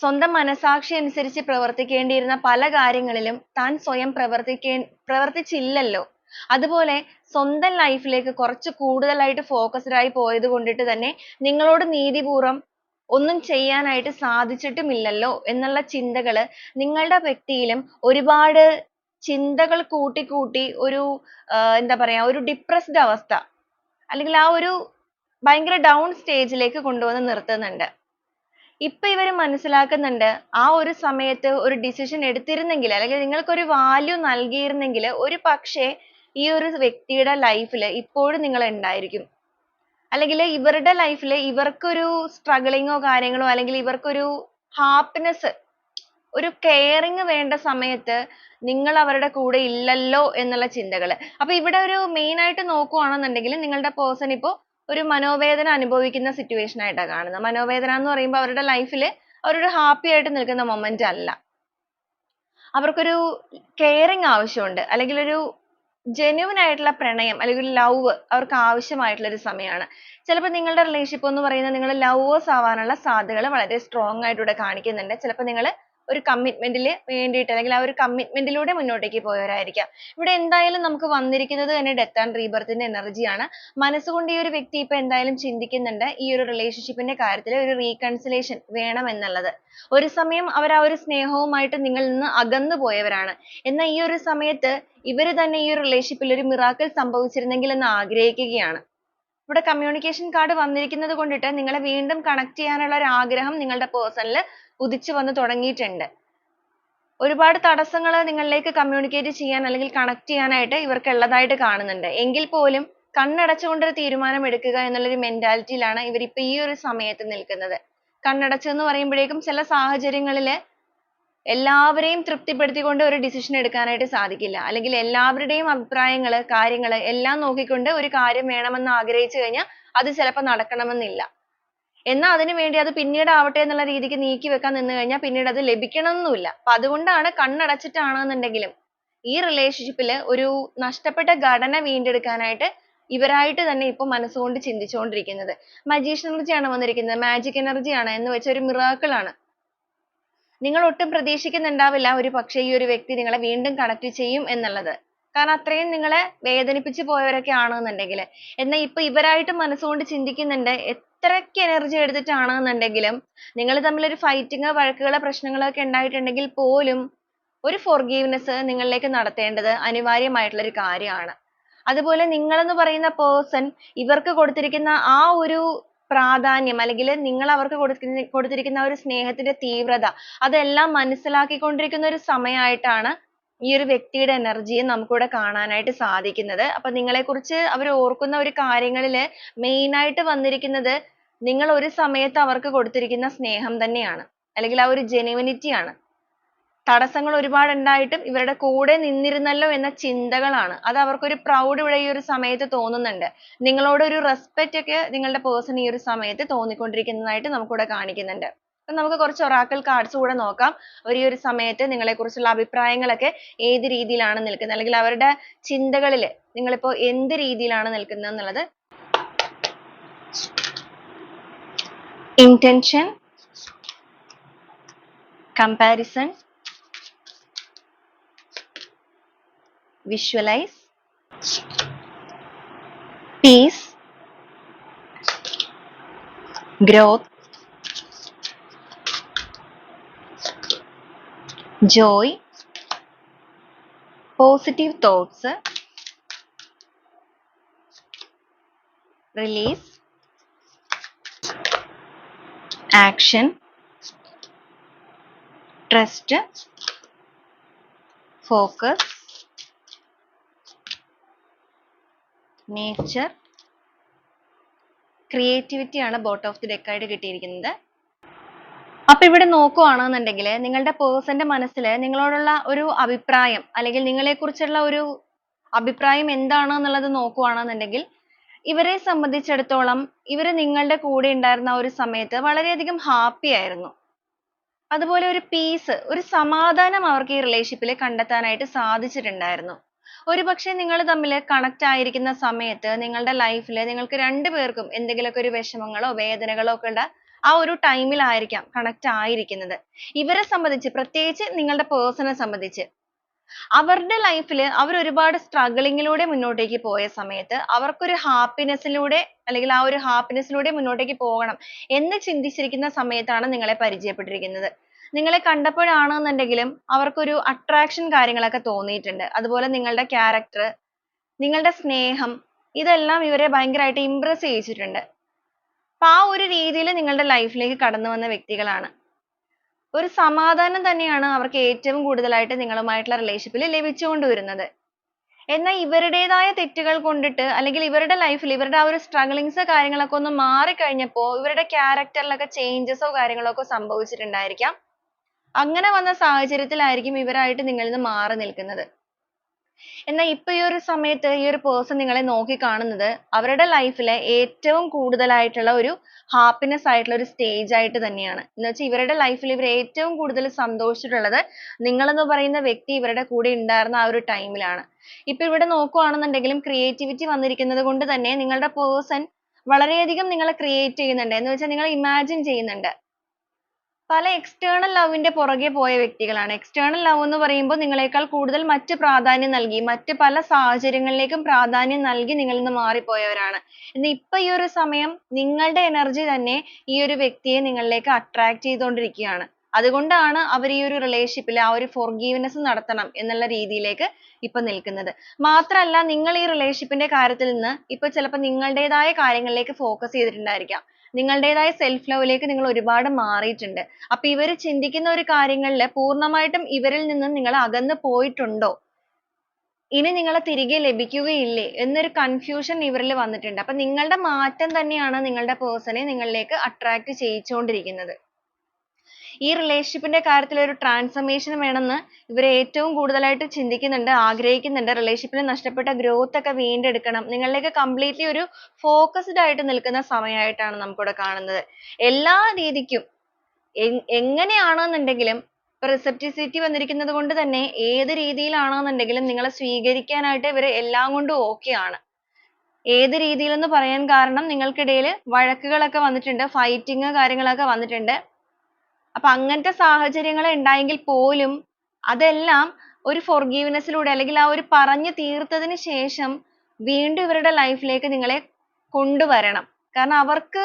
സ്വന്തം മനസാക്ഷി അനുസരിച്ച് പ്രവർത്തിക്കേണ്ടിയിരുന്ന പല കാര്യങ്ങളിലും താൻ സ്വയം പ്രവർത്തിച്ചില്ലല്ലോ. അതുപോലെ സ്വന്തം ലൈഫിലേക്ക് കുറച്ച് കൂടുതലായിട്ട് ഫോക്കസ്ഡ് ആയി പോയത് കൊണ്ടിട്ട് തന്നെ നിങ്ങളോട് നീതിപൂർവം ഒന്നും ചെയ്യാനായിട്ട് സാധിച്ചിട്ടുമില്ലല്ലോ എന്നുള്ള ചിന്തകൾ നിങ്ങളുടെ വ്യക്തിയിലും ഒരുപാട് ചിന്തകൾ കൂട്ടി ഒരു എന്താ പറയാ ഒരു ഡിപ്രസ്ഡ് അവസ്ഥ അല്ലെങ്കിൽ ആ ഒരു ഭയങ്കര ഡൗൺ സ്റ്റേജിലേക്ക് കൊണ്ടുവന്ന് നിർത്തുന്നുണ്ട്. ഇപ്പൊ ഇവര് മനസ്സിലാക്കുന്നുണ്ട് ആ ഒരു സമയത്ത് ഒരു decision എടുത്തിരുന്നെങ്കിൽ അല്ലെങ്കിൽ നിങ്ങൾക്കൊരു value നൽകിയിരുന്നെങ്കിൽ ഒരു പക്ഷേ ഈ ഒരു വ്യക്തിയുടെ life ൽ ഇപ്പോഴും നിങ്ങൾ ഉണ്ടായിരിക്കും. അല്ലെങ്കിൽ ഇവരുടെ life ൽ ഇവർക്കൊരു struggling ഓ കാര്യങ്ങളോ അല്ലെങ്കിൽ ഇവർക്കൊരു happiness ഒരു caring വേണ്ട സമയത്ത് നിങ്ങൾ അവരുടെ കൂടെ ഇല്ലല്ലോ എന്നുള്ള ചിന്തകൾ. അപ്പൊ ഇവിടെ ഒരു main ആയിട്ട് നോക്കുകയാണെന്നുണ്ടെങ്കിൽ നിങ്ങളുടെ person ഇപ്പോ ഒരു മനോവേദന അനുഭവിക്കുന്ന situation ആയിട്ടാണ് കാണുന്നത്. മനോവേദന എന്ന് പറയുമ്പോൾ അവരുടെ life ൽ അവരൊരു happy ആയിട്ട് നിൽക്കുന്ന moment അല്ല. അവർക്കൊരു caring ആവശ്യമുണ്ട് അല്ലെങ്കിൽ ഒരു ജെന്യുവൻ ആയിട്ടുള്ള പ്രണയം അല്ലെങ്കിൽ ലവ് അവർക്ക് ആവശ്യമായിട്ടുള്ള ഒരു സമയമാണ്. ചിലപ്പോൾ നിങ്ങളുടെ റിലേഷൻഷിപ്പ് എന്ന് പറയുന്നത് നിങ്ങൾ ലവേഴ്സ് ആവാനുള്ള സാധ്യതകൾ വളരെ സ്ട്രോങ് ആയിട്ട് ഇവിടെ കാണിക്കുന്നുണ്ട്. ചിലപ്പോൾ നിങ്ങൾ ഒരു കമ്മിറ്റ്മെന്റിൽ വേണ്ടിയിട്ട് അല്ലെങ്കിൽ ആ ഒരു കമ്മിറ്റ്മെന്റിലൂടെ മുന്നോട്ടേക്ക് പോയവരായിരിക്കാം. ഇവിടെ എന്തായാലും നമുക്ക് വന്നിരിക്കുന്നത് തന്നെ ഡെത്ത് ആൻഡ് റീബർത്തിന്റെ എനർജിയാണ്. മനസ്സുകൊണ്ട് ഈ ഒരു വ്യക്തി ഇപ്പൊ എന്തായാലും ചിന്തിക്കുന്നുണ്ട് ഈ ഒരു റിലേഷൻഷിപ്പിന്റെ കാര്യത്തിൽ ഒരു റീകൺസിലേഷൻ വേണം എന്നുള്ളത്. ഒരു സമയം അവർ ആ ഒരു സ്നേഹവുമായിട്ട് നിങ്ങളിൽ നിന്ന് അകന്നു പോയവരാണ്. എന്നാൽ ഈ ഒരു സമയത്ത് ഇവര് തന്നെ ഈ ഒരു റിലേഷൻഷിപ്പിൽ ഒരു മിറാക്കിൾ സംഭവിച്ചിരുന്നെങ്കിൽ എന്ന് ആഗ്രഹിക്കുകയാണ്. ഇവിടെ കമ്മ്യൂണിക്കേഷൻ കാർഡ് വന്നിരിക്കുന്നത് കൊണ്ടിട്ട് നിങ്ങളെ വീണ്ടും കണക്ട് ചെയ്യാനുള്ള ഒരു ആഗ്രഹം നിങ്ങളുടെ പേഴ്സണിൽ ഉദിച്ചു വന്ന് തുടങ്ങിയിട്ടുണ്ട്. ഒരുപാട് തടസ്സങ്ങൾ നിങ്ങളിലേക്ക് കമ്മ്യൂണിക്കേറ്റ് ചെയ്യാൻ അല്ലെങ്കിൽ കണക്ട് ചെയ്യാനായിട്ട് ഇവർക്ക് ഉള്ളതായിട്ട് കാണുന്നുണ്ട്. എങ്കിൽ പോലും കണ്ണടച്ചുകൊണ്ട് ഒരു തീരുമാനം എടുക്കുക എന്നുള്ളൊരു മെന്റാലിറ്റിയിലാണ് ഇവർ ഇപ്പൊ ഈ ഒരു സമയത്ത് നിൽക്കുന്നത്. കണ്ണടച്ചു എന്ന് പറയുമ്പോഴേക്കും ചില സാഹചര്യങ്ങളിൽ എല്ലാവരെയും തൃപ്തിപ്പെടുത്തിക്കൊണ്ട് ഒരു decision എടുക്കാനായിട്ട് സാധിക്കില്ല. അല്ലെങ്കിൽ എല്ലാവരുടെയും അഭിപ്രായങ്ങൾ, കാര്യങ്ങൾ എല്ലാം നോക്കിക്കൊണ്ട് ഒരു കാര്യം വേണമെന്ന് ആഗ്രഹിച്ചു കഴിഞ്ഞാൽ അത് ചിലപ്പോൾ നടക്കണമെന്നില്ല. എന്നാൽ അതിനു വേണ്ടി അത് പിന്നീട് ആവട്ടെ എന്നുള്ള രീതിക്ക് നീക്കി വെക്കാൻ നിന്ന് കഴിഞ്ഞാൽ പിന്നീട് അത് ലഭിക്കണമെന്നുമില്ല. അപ്പൊ അതുകൊണ്ടാണ് കണ്ണടച്ചിട്ടാണെന്നുണ്ടെങ്കിലും ഈ റിലേഷൻഷിപ്പിൽ ഒരു നഷ്ടപ്പെട്ട ഘടന വീണ്ടെടുക്കാനായിട്ട് ഇവരായിട്ട് തന്നെ ഇപ്പൊ മനസ്സുകൊണ്ട് ചിന്തിച്ചുകൊണ്ടിരിക്കുന്നത്. മജീഷ്യൻ എനർജിയാണ് വന്നിരിക്കുന്നത്. മാജിക് എനർജിയാണ് എന്ന് വെച്ച ഒരു മിറാക്കിൾ ആണ്. നിങ്ങൾ ഒട്ടും പ്രതീക്ഷിക്കുന്നുണ്ടാവില്ല ഒരു പക്ഷേ ഈ ഒരു വ്യക്തി നിങ്ങളെ വീണ്ടും കണക്ട് ചെയ്യും എന്നുള്ളത്. കാരണം അത്രയും നിങ്ങളെ വേദനിപ്പിച്ചു പോയവരൊക്കെ ആണെന്നുണ്ടെങ്കിൽ. എന്നാൽ ഇപ്പൊ ഇവരായിട്ട് മനസ്സുകൊണ്ട് ചിന്തിക്കുന്നുണ്ട് എത്രയ്ക്ക് എനർജി എടുത്തിട്ടാണെന്നുണ്ടെങ്കിലും നിങ്ങൾ തമ്മിൽ ഒരു ഫൈറ്റിങ്, വഴക്കുകളോ പ്രശ്നങ്ങളോ ഒക്കെ ഉണ്ടായിട്ടുണ്ടെങ്കിൽ പോലും ഒരു ഫോർഗീവ്നെസ് നിങ്ങളിലേക്ക് നടത്തേണ്ടത് അനിവാര്യമായിട്ടുള്ള ഒരു കാര്യമാണ്. അതുപോലെ നിങ്ങൾ എന്ന് പറയുന്ന പേഴ്സൺ ഇവർക്ക് കൊടുത്തിരിക്കുന്ന ആ ഒരു പ്രാധാന്യം അല്ലെങ്കിൽ നിങ്ങൾ അവർക്ക് കൊടുത്തിരിക്കുന്ന ആ ഒരു സ്നേഹത്തിന്റെ തീവ്രത അതെല്ലാം മനസ്സിലാക്കിക്കൊണ്ടിരിക്കുന്ന ഒരു സമയമായിട്ടാണ് ഈ ഒരു വ്യക്തിയുടെ എനർജിയെ നമുക്കിവിടെ കാണാനായിട്ട് സാധിക്കുന്നത്. അപ്പൊ നിങ്ങളെക്കുറിച്ച് അവർ ഓർക്കുന്ന ഒരു കാര്യങ്ങളിൽ മെയിൻ ആയിട്ട് വന്നിരിക്കുന്നത് നിങ്ങൾ ഒരു സമയത്ത് അവർക്ക് കൊടുത്തിരിക്കുന്ന സ്നേഹം തന്നെയാണ് അല്ലെങ്കിൽ ആ ഒരു ജെന്യുവിനിറ്റി ആണ്. തടസ്സങ്ങൾ ഒരുപാട് ഉണ്ടായിട്ടും ഇവരുടെ കൂടെ നിന്നിരുന്നല്ലോ എന്ന ചിന്തകളാണ്. അത് അവർക്കൊരു പ്രൗഡ് ഇവിടെ ഈ ഒരു സമയത്ത് തോന്നുന്നുണ്ട്. നിങ്ങളോട് ഒരു റെസ്പെക്റ്റ് ഒക്കെ നിങ്ങളുടെ പേഴ്സൺ ഈ ഒരു സമയത്ത് തോന്നിക്കൊണ്ടിരിക്കുന്നതായിട്ട് നമുക്കിവിടെ കാണിക്കുന്നുണ്ട്. അപ്പൊ നമുക്ക് കുറച്ച് ഒറാക്കിൾ കാർഡ്സ് കൂടെ നോക്കാം. അവർ ഈ ഒരു സമയത്ത് നിങ്ങളെക്കുറിച്ചുള്ള അഭിപ്രായങ്ങളൊക്കെ ഏത് രീതിയിലാണ് നിൽക്കുന്നത് അല്ലെങ്കിൽ അവരുടെ ചിന്തകളിൽ നിങ്ങളിപ്പോ എന്ത് രീതിയിലാണ് നിൽക്കുന്നത് എന്നുള്ളത്. Intention, comparison, visualize, peace, growth, joy, positive thoughts, release, action, trust, focus, nature, creativity ആണ് ബോട്ടം ഓഫ് ദി ഡെക്ക് ആയിട്ട് കിട്ടിയിരിക്കുന്നത്. അപ്പൊ ഇവിടെ നോക്കുകയാണെന്നുണ്ടെങ്കിൽ നിങ്ങളുടെ പേഴ്സന്റെ മനസ്സിൽ നിങ്ങളോടുള്ള ഒരു അഭിപ്രായം അല്ലെങ്കിൽ നിങ്ങളെക്കുറിച്ചുള്ള ഒരു അഭിപ്രായം എന്താണെന്നുള്ളത് നോക്കുകയാണെന്നുണ്ടെങ്കിൽ ഇവരെ സംബന്ധിച്ചിടത്തോളം ഇവര് നിങ്ങളുടെ കൂടെ ഉണ്ടായിരുന്ന ആ ഒരു സമയത്ത് വളരെയധികം ഹാപ്പി ആയിരുന്നു. അതുപോലെ ഒരു പീസ്, ഒരു സമാധാനം അവർക്ക് ഈ റിലേഷൻഷിപ്പിൽ കണ്ടെത്താനായിട്ട് സാധിച്ചിട്ടുണ്ടായിരുന്നു. ഒരുപക്ഷെ നിങ്ങൾ തമ്മിൽ കണക്ട് ആയിരിക്കുന്ന സമയത്ത് നിങ്ങളുടെ ലൈഫിൽ നിങ്ങൾക്ക് രണ്ടുപേർക്കും എന്തെങ്കിലുമൊക്കെ ഒരു വിഷമങ്ങളോ വേദനകളോ ഒക്കെ ഉള്ള ആ ഒരു ടൈമിലായിരിക്കാം കണക്ട് ആയിരിക്കുന്നത്. ഇവരെ സംബന്ധിച്ച് പ്രത്യേകിച്ച് നിങ്ങളുടെ പേഴ്സണെ സംബന്ധിച്ച് അവരുടെ ലൈഫിൽ അവർ ഒരുപാട് സ്ട്രഗിളിങ്ങിലൂടെ മുന്നോട്ടേക്ക് പോയ സമയത്ത് അവർക്കൊരു ഹാപ്പിനെസ്സിലൂടെ അല്ലെങ്കിൽ ആ ഒരു ഹാപ്പിനെസ്സിലൂടെ മുന്നോട്ടേക്ക് പോകണം എന്ന് ചിന്തിച്ചിരിക്കുന്ന സമയത്താണ് നിങ്ങളെ പരിചയപ്പെട്ടിരിക്കുന്നത്. നിങ്ങളെ കണ്ടപ്പോഴാണെന്നുണ്ടെങ്കിലും അവർക്കൊരു അട്രാക്ഷൻ കാര്യങ്ങളൊക്കെ തോന്നിയിട്ടുണ്ട്. അതുപോലെ നിങ്ങളുടെ ക്യാരക്ടർ, നിങ്ങളുടെ സ്നേഹം ഇതെല്ലാം ഇവരെ ഭയങ്കരമായിട്ട് ഇംപ്രസ് ചെയ്യിച്ചിട്ടുണ്ട്. അപ്പൊ ആ ഒരു രീതിയിൽ നിങ്ങളുടെ ലൈഫിലേക്ക് കടന്നു വന്ന വ്യക്തികളാണ്. ഒരു സമാധാനം തന്നെയാണ് അവർക്ക് ഏറ്റവും കൂടുതലായിട്ട് നിങ്ങളുമായിട്ടുള്ള റിലേഷൻഷിപ്പിൽ ലഭിച്ചുകൊണ്ടുവരുന്നത്. എന്നാൽ ഇവരുടേതായ തെറ്റുകൾ കൊണ്ടിട്ട് അല്ലെങ്കിൽ ഇവരുടെ ലൈഫിൽ ഇവരുടെ ആ ഒരു സ്ട്രഗിളിങ്സ് കാര്യങ്ങളൊക്കെ ഒന്ന് മാറിക്കഴിഞ്ഞപ്പോൾ ഇവരുടെ ക്യാരക്ടറിലൊക്കെ ചേഞ്ചസോ കാര്യങ്ങളോ ഒക്കെ സംഭവിച്ചിട്ടുണ്ടായിരിക്കാം. അങ്ങനെ വന്ന സാഹചര്യത്തിലായിരിക്കും ഇവരായിട്ട് നിങ്ങളിൽ നിന്ന് മാറി നിൽക്കുന്നത്. എന്നാൽ ഇപ്പൊ ഈ ഒരു സമയത്ത് ഈ ഒരു പേഴ്സൺ നിങ്ങളെ നോക്കി കാണുന്നത് അവരുടെ ലൈഫിലെ ഏറ്റവും കൂടുതലായിട്ടുള്ള ഒരു ഹാപ്പിനെസ് ആയിട്ടുള്ള ഒരു സ്റ്റേജ് ആയിട്ട് തന്നെയാണ്. എന്ന് വെച്ചാൽ ഇവരുടെ ലൈഫിൽ ഇവർ ഏറ്റവും കൂടുതൽ സന്തോഷിച്ചിട്ടുള്ളത് നിങ്ങളെന്ന് പറയുന്ന വ്യക്തി ഇവരുടെ കൂടെ ഉണ്ടായിരുന്ന ആ ഒരു ടൈമിലാണ്. ഇപ്പൊ ഇവിടെ നോക്കുവാണെന്നുണ്ടെങ്കിലും ക്രിയേറ്റിവിറ്റി വന്നിരിക്കുന്നത് കൊണ്ട് തന്നെ നിങ്ങളുടെ പേഴ്സൺ വളരെയധികം നിങ്ങളെ ക്രിയേറ്റ് ചെയ്യുന്നുണ്ട്. എന്ന് വെച്ചാൽ നിങ്ങൾ ഇമാജിൻ ചെയ്യുന്നുണ്ട്. പല external ലവിന്റെ പുറകെ പോയ വ്യക്തികളാണ്. external ലവ് എന്ന് പറയുമ്പോൾ നിങ്ങളെക്കാൾ കൂടുതൽ മറ്റ് പ്രാധാന്യം നൽകി മറ്റ് പല സാഹചര്യങ്ങളിലേക്കും പ്രാധാന്യം നൽകി നിങ്ങളിൽ നിന്ന് മാറിപ്പോയവരാണ്. എന്നാൽ ഇപ്പൊ ഈ ഒരു സമയം നിങ്ങളുടെ എനർജി തന്നെ ഈ ഒരു വ്യക്തിയെ നിങ്ങളിലേക്ക് അട്രാക്ട് ചെയ്തുകൊണ്ടിരിക്കുകയാണ്. അതുകൊണ്ടാണ് അവർ ഈ ഒരു റിലേഷൻഷിപ്പിൽ ആ ഒരു forgiveness നടത്തണം എന്നുള്ള രീതിയിലേക്ക് ഇപ്പൊ നിൽക്കുന്നത്. മാത്രമല്ല നിങ്ങൾ ഈ റിലേഷൻഷിപ്പിന്റെ കാര്യത്തിൽ നിന്ന് ഇപ്പൊ ചിലപ്പോൾ നിങ്ങളുടേതായ കാര്യങ്ങളിലേക്ക് ഫോക്കസ് ചെയ്തിട്ടുണ്ടായിരിക്കാം. നിങ്ങളുടേതായ സെൽഫ് ലവിലേക്ക് നിങ്ങൾ ഒരുപാട് മാറിയിട്ടുണ്ട്. അപ്പൊ ഇവര് ചിന്തിക്കുന്ന ഒരു കാര്യങ്ങളിൽ പൂർണ്ണമായിട്ടും ഇവരിൽ നിന്ന് നിങ്ങൾ അകന്നു പോയിട്ടുണ്ടോ? ഇനി നിങ്ങളെ തിരികെ ലഭിക്കുകയില്ലേ എന്നൊരു കൺഫ്യൂഷൻ ഇവരിൽ വന്നിട്ടുണ്ട്. അപ്പൊ നിങ്ങളുടെ മാറ്റം തന്നെയാണ് നിങ്ങളുടെ പേഴ്സണെ നിങ്ങളിലേക്ക് അട്രാക്ട് ചെയ്യിച്ചുകൊണ്ടിരിക്കുന്നത്. ഈ റിലേഷൻഷിപ്പിന്റെ കാര്യത്തിൽ ഒരു ട്രാൻസ്ഫർമേഷൻ വേണമെന്ന് ഇവർ ഏറ്റവും കൂടുതലായിട്ട് ചിന്തിക്കുന്നുണ്ട്, ആഗ്രഹിക്കുന്നുണ്ട്. റിലേഷൻഷിപ്പിൽ നഷ്ടപ്പെട്ട ഗ്രോത്ത് ഒക്കെ വീണ്ടെടുക്കണം. നിങ്ങളിലേക്ക് കംപ്ലീറ്റ്ലി ഒരു ഫോക്കസ്ഡ് ആയിട്ട് നിൽക്കുന്ന സമയമായിട്ടാണ് നമുക്കിവിടെ കാണുന്നത്. എല്ലാ രീതിക്കും എങ്ങനെയാണെന്നുണ്ടെങ്കിലും റിസപ്റ്റിസിറ്റി വന്നിരിക്കുന്നത് കൊണ്ട് തന്നെ ഏത് രീതിയിലാണെന്നുണ്ടെങ്കിലും നിങ്ങളെ സ്വീകരിക്കാനായിട്ട് ഇവർ എല്ലാം കൊണ്ടും okay ആണ്. ഏത് രീതിയിലെന്ന് പറയാൻ കാരണം നിങ്ങൾക്കിടയിൽ വഴക്കുകളൊക്കെ വന്നിട്ടുണ്ട്, ഫൈറ്റിംഗ് കാര്യങ്ങളൊക്കെ വന്നിട്ടുണ്ട്. അപ്പൊ അങ്ങനത്തെ സാഹചര്യങ്ങൾ ഉണ്ടായെങ്കിൽ പോലും അതെല്ലാം ഒരു forgiveness ലൂടെ അല്ലെങ്കിൽ ആ ഒരു പറഞ്ഞു തീർത്തതിന് ശേഷം വീണ്ടും ഇവരുടെ ലൈഫിലേക്ക് നിങ്ങളെ കൊണ്ടുവരണം. കാരണം അവർക്ക്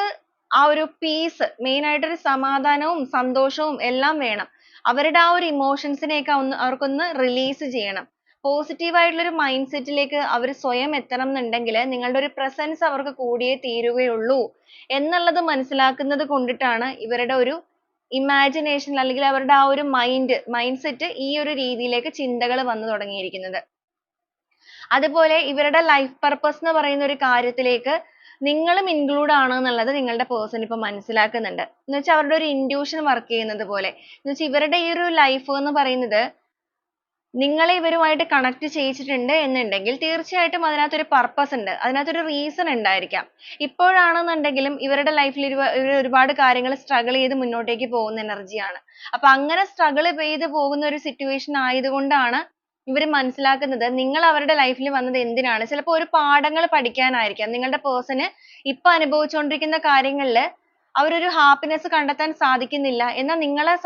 ആ ഒരു പീസ്, മെയിൻ ആയിട്ട് ഒരു സമാധാനവും സന്തോഷവും എല്ലാം വേണം. അവരുടെ ആ ഒരു ഇമോഷൻസിനെയൊക്കെ അവർക്കൊന്ന് റിലീസ് ചെയ്യണം. പോസിറ്റീവ് ആയിട്ടുള്ള ഒരു മൈൻഡ് സെറ്റിലേക്ക് അവർ സ്വയം എത്തണം എന്നുണ്ടെങ്കിൽ നിങ്ങളുടെ ഒരു പ്രസൻസ് അവർക്ക് കൂടിയേ തീരുകയുള്ളൂ എന്നുള്ളത് മനസ്സിലാക്കുന്നത് കൊണ്ടിട്ടാണ് ഇവരുടെ ഒരു ഇമാജിനേഷൻ അല്ലെങ്കിൽ അവരുടെ ആ ഒരു മൈൻഡ് സെറ്റ് ഈ ഒരു രീതിയിലേക്ക് ചിന്തകൾ വന്നു തുടങ്ങിയിരിക്കുന്നത്. അതുപോലെ ഇവരുടെ ലൈഫ് പർപ്പസ് എന്ന് പറയുന്ന ഒരു കാര്യത്തിലേക്ക് നിങ്ങളും include ആണ് എന്നുള്ളത് നിങ്ങളുടെ പേഴ്സൺ ഇപ്പൊ മനസ്സിലാക്കുന്നുണ്ട്. എന്ന് വെച്ചാൽ അവരുടെ ഒരു intuition വർക്ക് ചെയ്യുന്നത് പോലെ. എന്ന് വെച്ചാൽ ഇവരുടെ ഈ ഒരു ലൈഫ് എന്ന് പറയുന്നത് നിങ്ങളെ ഇവരുമായിട്ട് കണക്ട് ചെയ്യിച്ചിട്ടുണ്ട് എന്നുണ്ടെങ്കിൽ തീർച്ചയായിട്ടും അതിനകത്തൊരു പർപ്പസ് ഉണ്ട്, അതിനകത്തൊരു റീസൺ ഉണ്ടായിരിക്കാം. ഇപ്പോഴാണെന്നുണ്ടെങ്കിലും ഇവരുടെ ലൈഫിൽ ഇവർ ഒരുപാട് കാര്യങ്ങൾ സ്ട്രഗിൾ ചെയ്ത് മുന്നോട്ടേക്ക് പോകുന്ന എനർജിയാണ്. അപ്പൊ അങ്ങനെ സ്ട്രഗിൾ ചെയ്ത് പോകുന്ന ഒരു സിറ്റുവേഷൻ ആയതുകൊണ്ടാണ് ഇവർ മനസ്സിലാക്കുന്നത് നിങ്ങൾ അവരുടെ ലൈഫിൽ വന്നത് എന്തിനാണ്. ചിലപ്പോൾ ഒരു പാഠങ്ങൾ പഠിക്കാനായിരിക്കാം. നിങ്ങളുടെ പേഴ്സണ് ഇപ്പൊ അനുഭവിച്ചുകൊണ്ടിരിക്കുന്ന കാര്യങ്ങളിൽ അവരൊരു ഹാപ്പിനെസ് കണ്ടെത്താൻ സാധിക്കുന്നില്ല. എന്നാൽ നിങ്ങളെ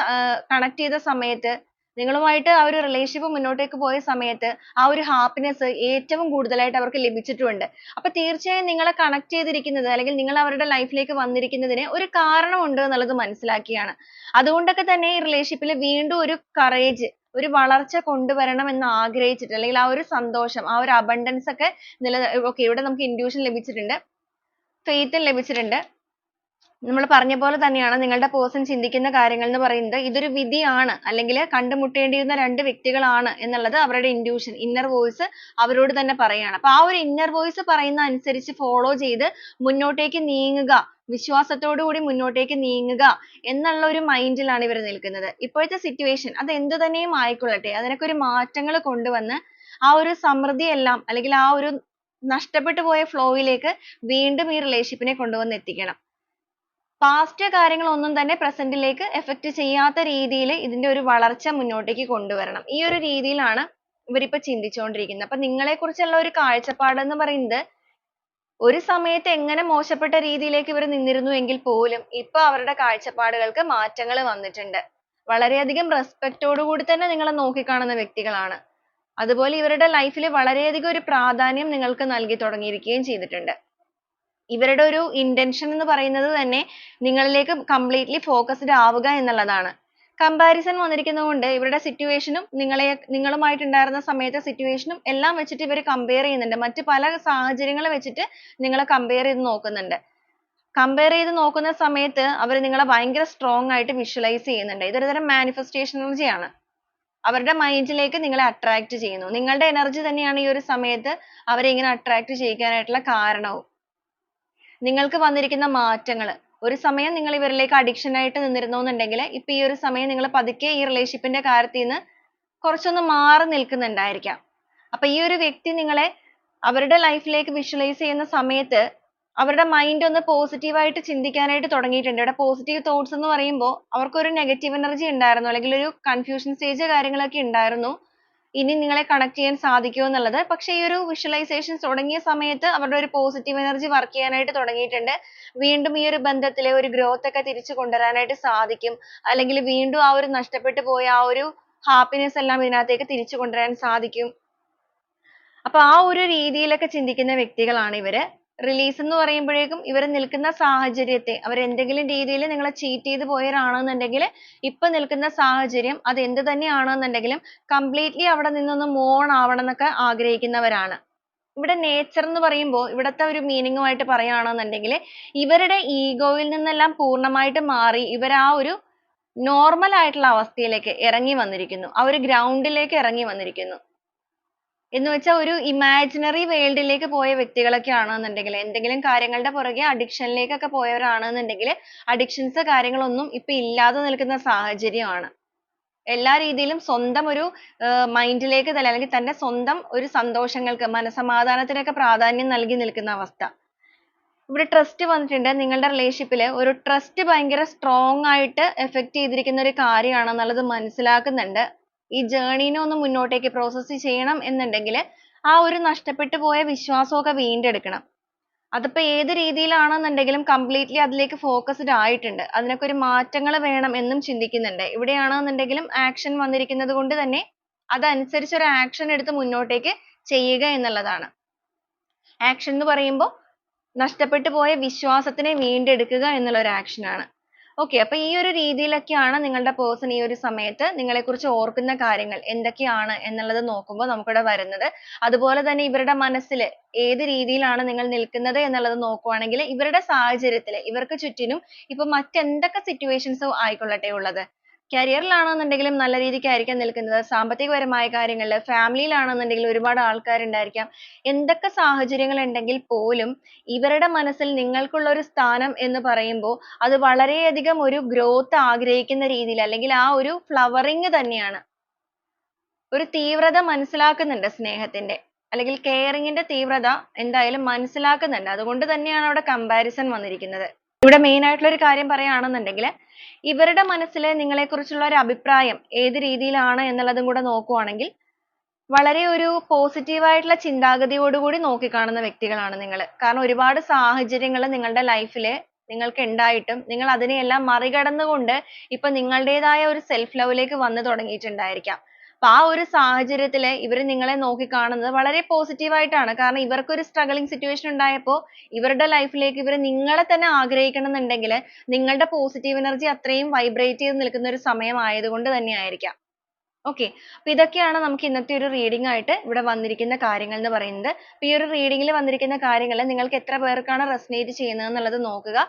കണക്ട് ചെയ്ത സമയത്ത് നിങ്ങളുമായിട്ട് ആ ഒരു റിലേഷൻഷിപ്പ് മുന്നോട്ടേക്ക് പോയ സമയത്ത് ആ ഒരു ഹാപ്പിനെസ് ഏറ്റവും കൂടുതലായിട്ട് അവർക്ക് ലഭിച്ചിട്ടുമുണ്ട്. അപ്പൊ തീർച്ചയായും നിങ്ങളെ കണക്ട് ചെയ്തിരിക്കുന്നത് അല്ലെങ്കിൽ നിങ്ങൾ അവരുടെ ലൈഫിലേക്ക് വന്നിരിക്കുന്നതിന് ഒരു കാരണമുണ്ട് എന്നുള്ളത് മനസ്സിലാക്കിയാണ്. അതുകൊണ്ടൊക്കെ തന്നെ ഈ റിലേഷൻഷിപ്പിൽ വീണ്ടും ഒരു കറേജ്, ഒരു വളർച്ച കൊണ്ടുവരണം എന്ന് ആഗ്രഹിച്ചിട്ട് അല്ലെങ്കിൽ ആ ഒരു സന്തോഷം, ആ ഒരു അബണ്ടൻസ് ഒക്കെ okay, ഇവിടെ നമുക്ക് intuition ലഭിച്ചിട്ടുണ്ട്, faith ലഭിച്ചിട്ടുണ്ട്. നമ്മൾ പറഞ്ഞ പോലെ തന്നെയാണ് നിങ്ങളുടെ പേഴ്സൺ ചിന്തിക്കുന്ന കാര്യങ്ങൾ എന്ന് പറയുന്നത് ഇതൊരു വിധിയാണ് അല്ലെങ്കിൽ കണ്ടുമുട്ടേണ്ടിയിരുന്ന രണ്ട് വ്യക്തികളാണ് എന്നുള്ളത് അവരുടെ intuition, inner voice അവരോട് തന്നെ പറയാണ്. അപ്പൊ ആ ഒരു inner voice പറയുന്ന അനുസരിച്ച് ഫോളോ ചെയ്ത് മുന്നോട്ടേക്ക് നീങ്ങുക, വിശ്വാസത്തോടു കൂടി മുന്നോട്ടേക്ക് നീങ്ങുക എന്നുള്ള ഒരു മൈൻഡിലാണ് ഇവർ നിൽക്കുന്നത്. ഇപ്പോഴത്തെ സിറ്റുവേഷൻ അത് എന്തു തന്നെയും ആയിക്കൊള്ളട്ടെ, അതിനൊക്കെ ഒരു മാറ്റങ്ങൾ കൊണ്ടുവന്ന് ആ ഒരു സമൃദ്ധി എല്ലാം അല്ലെങ്കിൽ ആ ഒരു നഷ്ടപ്പെട്ടു പോയ ഫ്ലോയിലേക്ക് വീണ്ടും ഈ റിലേഷൻഷിപ്പിനെ കൊണ്ടുവന്ന് എത്തിക്കണം. പാസ്റ്റ് കാര്യങ്ങളൊന്നും തന്നെ പ്രസന്റിലേക്ക് എഫക്ട് ചെയ്യാത്ത രീതിയിൽ ഇതിന്റെ ഒരു വളർച്ച മുന്നോട്ടേക്ക് കൊണ്ടുവരണം. ഈ ഒരു രീതിയിലാണ് ഇവരിപ്പോ ചിന്തിച്ചുകൊണ്ടിരിക്കുന്നത്. അപ്പൊ നിങ്ങളെ കുറിച്ചുള്ള ഒരു കാഴ്ചപ്പാട് എന്ന് പറയുന്നത് ഒരു സമയത്ത് എങ്ങനെ മോശപ്പെട്ട രീതിയിലേക്ക് ഇവർ നിന്നിരുന്നു എങ്കിൽ പോലും ഇപ്പൊ അവരുടെ കാഴ്ചപ്പാടുകൾക്ക് മാറ്റങ്ങൾ വന്നിട്ടുണ്ട്. വളരെയധികം റെസ്പെക്റ്റോടു കൂടി തന്നെ നിങ്ങളെ നോക്കിക്കാണുന്ന വ്യക്തികളാണ്. അതുപോലെ ഇവരുടെ ലൈഫിൽ വളരെയധികം ഒരു പ്രാധാന്യം നിങ്ങൾക്ക് നൽകി തുടങ്ങിയിരിക്കുകയും ചെയ്തിട്ടുണ്ട്. ഇവരുടെ ഒരു intention എന്ന് പറയുന്നത് തന്നെ നിങ്ങളിലേക്ക് completely focused ആവുക എന്നുള്ളതാണ്. comparison വന്നിരിക്കുന്നത് കൊണ്ട് ഇവരുടെ situation ഉം നിങ്ങളുമായിട്ടുണ്ടായിരുന്ന സമയത്തെ situation ഉം എല്ലാം വെച്ചിട്ട് ഇവർ compare ചെയ്യുന്നുണ്ട്. മറ്റ് പല സാഹചര്യങ്ങൾ വെച്ചിട്ട് നിങ്ങളെ compare ചെയ്ത് നോക്കുന്നുണ്ട്. compare ചെയ്ത് നോക്കുന്ന സമയത്ത് അവർ നിങ്ങളെ ഭയങ്കര strong ആയിട്ട് visualize ചെയ്യുന്നുണ്ട്. ഇതൊരു തരം manifestation energy ആണ്. അവരുടെ മൈൻഡിലേക്ക് നിങ്ങളെ attract ചെയ്യുന്നു. നിങ്ങളുടെ എനർജി തന്നെയാണ് ഈ ഒരു സമയത്ത് അവരെ ഇങ്ങനെ attract ചെയ്യിക്കാനായിട്ടുള്ള കാരണവും. നിങ്ങൾക്ക് വന്നിരിക്കുന്ന മാറ്റങ്ങൾ, ഒരു സമയം നിങ്ങൾ ഇവരിലേക്ക് അഡിക്ഷൻ ആയിട്ട് നിന്നിരുന്നു എന്നുണ്ടെങ്കിൽ ഇപ്പൊ ഈ ഒരു സമയം നിങ്ങൾ പതുക്കെ ഈ റിലേഷൻഷിപ്പിന്റെ കാര്യത്തിൽ നിന്ന് കുറച്ചൊന്ന് മാറി നിൽക്കുന്നുണ്ടായിരിക്കാം. അപ്പൊ ഈ ഒരു വ്യക്തി നിങ്ങളെ അവരുടെ ലൈഫിലേക്ക് വിഷ്വലൈസ് ചെയ്യുന്ന സമയത്ത് അവരുടെ മൈൻഡ് ഒന്ന് പോസിറ്റീവ് ആയിട്ട് ചിന്തിക്കാനായിട്ട് തുടങ്ങിയിട്ടുണ്ട്. ഇവിടെ പോസിറ്റീവ് തോട്ട്സ് എന്ന് പറയുമ്പോൾ അവർക്കൊരു നെഗറ്റീവ് എനർജി ഉണ്ടായിരുന്നു, അല്ലെങ്കിൽ ഒരു കൺഫ്യൂഷൻ സ്റ്റേജ് കാര്യങ്ങളൊക്കെ ഉണ്ടായിരുന്നു, ഇനി നിങ്ങളെ കണക്ട് ചെയ്യാൻ സാധിക്കുമോ എന്നുള്ളത്. പക്ഷേ ഈ ഒരു വിഷ്വലൈസേഷൻ തുടങ്ങിയ സമയത്ത് അവരുടെ ഒരു പോസിറ്റീവ് എനർജി വർക്ക് ചെയ്യാനായിട്ട് തുടങ്ങിയിട്ടുണ്ട്. വീണ്ടും ഈ ഒരു ബന്ധത്തിലെ ഒരു ഗ്രോത്ത് ഒക്കെ തിരിച്ചു കൊണ്ടുവരാനായിട്ട് സാധിക്കും, അല്ലെങ്കിൽ വീണ്ടും ആ ഒരു നഷ്ടപ്പെട്ടു പോയ ആ ഒരു ഹാപ്പിനെസ് എല്ലാം ഇതിനകത്തേക്ക് തിരിച്ചു കൊണ്ടുവരാൻ സാധിക്കും. അപ്പൊ ആ ഒരു രീതിയിലൊക്കെ ചിന്തിക്കുന്ന വ്യക്തികളാണ് ഇവര്. റിലീസ് എന്ന് പറയുമ്പോഴേക്കും ഇവർ നിൽക്കുന്ന സാഹചര്യത്തെ, അവർ എന്തെങ്കിലും രീതിയിൽ നിങ്ങളെ ചീറ്റ് ചെയ്ത് പോയവരാണെന്നുണ്ടെങ്കിൽ ഇപ്പൊ നിൽക്കുന്ന സാഹചര്യം അത് എന്ത് തന്നെയാണെന്നുണ്ടെങ്കിലും കംപ്ലീറ്റ്ലി അവിടെ നിന്നൊന്ന് മൂവ് ഓൺ ആവണം എന്നൊക്കെ ആഗ്രഹിക്കുന്നവരാണ്. ഇവിടെ നേച്ചർ എന്ന് പറയുമ്പോൾ ഇവിടുത്തെ ഒരു മീനിങ്ങുമായിട്ട് പറയുകയാണെന്നുണ്ടെങ്കിൽ ഇവരുടെ ഈഗോയിൽ നിന്നെല്ലാം പൂർണ്ണമായിട്ട് മാറി ഇവർ ആ ഒരു നോർമൽ ആയിട്ടുള്ള അവസ്ഥയിലേക്ക് ഇറങ്ങി വന്നിരിക്കുന്നു, ആ ഒരു ഗ്രൗണ്ടിലേക്ക് ഇറങ്ങി വന്നിരിക്കുന്നു. എന്ന് വെച്ചാൽ ഒരു ഇമാജിനറി വേൾഡിലേക്ക് പോയ വ്യക്തികളൊക്കെ ആണെന്നുണ്ടെങ്കിൽ, എന്തെങ്കിലും കാര്യങ്ങളുടെ പുറകെ അഡിക്ഷനിലേക്കൊക്കെ പോയവരാണെന്നുണ്ടെങ്കിൽ അഡിക്ഷൻസ് കാര്യങ്ങളൊന്നും ഇപ്പൊ ഇല്ലാതെ നിൽക്കുന്ന സാഹചര്യമാണ്. എല്ലാ രീതിയിലും സ്വന്തം ഒരു മൈൻഡിലേക്ക് തന്നെ, അല്ലെങ്കിൽ തന്റെ സ്വന്തം ഒരു സന്തോഷങ്ങൾക്ക്, മനസമാധാനത്തിനൊക്കെ പ്രാധാന്യം നൽകി നിൽക്കുന്ന അവസ്ഥ. ഇവിടെ ട്രസ്റ്റ് വന്നിട്ടുണ്ട്. നിങ്ങളുടെ റിലേഷൻഷിപ്പിൽ ഒരു ട്രസ്റ്റ് ഭയങ്കര സ്ട്രോങ് ആയിട്ട് എഫക്ട് ചെയ്തിരിക്കുന്ന ഒരു കാര്യമാണെന്നുള്ളത് മനസ്സിലാക്കുന്നുണ്ട്. ഈ ജേർണീനെ ഒന്ന് മുന്നോട്ടേക്ക് പ്രോസസ്സ് ചെയ്യണം എന്നുണ്ടെങ്കിൽ ആ ഒരു നഷ്ടപ്പെട്ടു പോയ വിശ്വാസമൊക്കെ വീണ്ടെടുക്കണം. അതിപ്പോ ഏത് രീതിയിലാണെന്നുണ്ടെങ്കിലും കംപ്ലീറ്റ്ലി അതിലേക്ക് ഫോക്കസ്ഡ് ആയിട്ടുണ്ട്. അതിനൊക്കെ ഒരു മാറ്റങ്ങൾ വേണം എന്നും ചിന്തിക്കുന്നുണ്ട്. ഇവിടെയാണെന്നുണ്ടെങ്കിലും ആക്ഷൻ വന്നിരിക്കുന്നത് കൊണ്ട് തന്നെ അതനുസരിച്ച് ഒരു ആക്ഷൻ എടുത്ത് മുന്നോട്ടേക്ക് ചെയ്യുക എന്നുള്ളതാണ്. ആക്ഷൻ എന്ന് പറയുമ്പോൾ നഷ്ടപ്പെട്ടു പോയ വിശ്വാസത്തിനെ വീണ്ടെടുക്കുക എന്നുള്ള ഒരു ആക്ഷൻ ആണ്. ഓക്കെ, അപ്പൊ ഈ ഒരു രീതിയിലൊക്കെയാണ് നിങ്ങളുടെ പേഴ്സൺ ഈ ഒരു സമയത്ത് നിങ്ങളെക്കുറിച്ച് ഓർക്കുന്ന കാര്യങ്ങൾ എന്തൊക്കെയാണ് എന്നുള്ളത് നോക്കുമ്പോൾ നമുക്കിവിടെ വരുന്നത്. അതുപോലെ തന്നെ ഇവരുടെ മനസ്സിൽ ഏത് രീതിയിലാണ് നിങ്ങൾ നിൽക്കുന്നത് എന്നുള്ളത് നോക്കുവാണെങ്കിൽ ഇവരുടെ സാഹചര്യത്തിൽ ഇവർക്ക് ചുറ്റിനും ഇപ്പൊ മറ്റെന്തൊക്കെ സിറ്റുവേഷൻസ് ആയിക്കൊള്ളട്ടെ ഉള്ളത്, കരിയറിലാണെന്നുണ്ടെങ്കിലും നല്ല രീതിക്കായിരിക്കാം നിൽക്കുന്നത്, സാമ്പത്തികപരമായ കാര്യങ്ങളിൽ, ഫാമിലിയിലാണെന്നുണ്ടെങ്കിൽ ഒരുപാട് ആൾക്കാരുണ്ടായിരിക്കാം. എന്തൊക്കെ സാഹചര്യങ്ങൾ ഉണ്ടെങ്കിൽ പോലും ഇവരുടെ മനസ്സിൽ നിങ്ങൾക്കുള്ള ഒരു സ്ഥാനം എന്ന് പറയുമ്പോൾ അത് വളരെയധികം ഒരു ഗ്രോത്ത് ആഗ്രഹിക്കുന്ന രീതിയിൽ, അല്ലെങ്കിൽ ആ ഒരു ഫ്ലവറിങ് തന്നെയാണ്. ഒരു തീവ്രത മനസ്സിലാക്കുന്നുണ്ട് സ്നേഹത്തിന്റെ, അല്ലെങ്കിൽ കെയറിങ്ങിന്റെ തീവ്രത എന്തായാലും മനസ്സിലാക്കുന്നുണ്ട്. അതുകൊണ്ട് തന്നെയാണ് അവിടെ കമ്പാരിസൺ വന്നിരിക്കുന്നത്. ഇവിടെ മെയിൻ ആയിട്ടുള്ള ഒരു കാര്യം പറയുകയാണെന്നുണ്ടെങ്കിൽ ഇവരുടെ മനസ്സിൽ നിങ്ങളെക്കുറിച്ചുള്ള ഒരു അഭിപ്രായം ഏത് രീതിയിലാണ് എന്നുള്ളതും കൂടെ നോക്കുവാണെങ്കിൽ വളരെ ഒരു പോസിറ്റീവ് ആയിട്ടുള്ള ചിന്താഗതിയോടുകൂടി നോക്കിക്കാണുന്ന വ്യക്തികളാണ് നിങ്ങൾ. കാരണം ഒരുപാട് സാഹചര്യങ്ങൾ നിങ്ങളുടെ ലൈഫിൽ നിങ്ങൾക്ക് ഉണ്ടായിട്ടും നിങ്ങൾ അതിനെയെല്ലാം മറികടന്നുകൊണ്ട് ഇപ്പൊ നിങ്ങളുടേതായ ഒരു സെൽഫ് ലവിലേക്ക് വന്നു തുടങ്ങിയിട്ടുണ്ടായിരിക്കാം. അപ്പൊ ആ ഒരു സാഹചര്യത്തിൽ ഇവർ നിങ്ങളെ നോക്കിക്കാണുന്നത് വളരെ പോസിറ്റീവ് ആയിട്ടാണ്. കാരണം ഇവർക്ക് ഒരു സ്ട്രഗിളിംഗ് സിറ്റുവേഷൻ ഉണ്ടായപ്പോൾ ഇവരുടെ ലൈഫിലേക്ക് ഇവർ നിങ്ങളെ തന്നെ ആഗ്രഹിക്കണം എന്നുണ്ടെങ്കിൽ നിങ്ങളുടെ പോസിറ്റീവ് എനർജി അത്രയും വൈബ്രേറ്റ് ചെയ്ത് നിൽക്കുന്ന ഒരു സമയം ആയതുകൊണ്ട് തന്നെ ആയിരിക്കാം. ഓക്കെ, അപ്പൊ ഇതൊക്കെയാണ് നമുക്ക് ഇന്നത്തെ ഒരു റീഡിംഗ് ആയിട്ട് ഇവിടെ വന്നിരിക്കുന്ന കാര്യങ്ങൾ എന്ന് പറയുന്നത്. അപ്പൊ ഈ ഒരു റീഡിംഗിൽ വന്നിരിക്കുന്ന കാര്യങ്ങൾ നിങ്ങൾക്ക് എത്ര പേർക്കാണ് റെസനേറ്റ് ചെയ്യുന്നത് എന്നുള്ളത് നോക്കുക.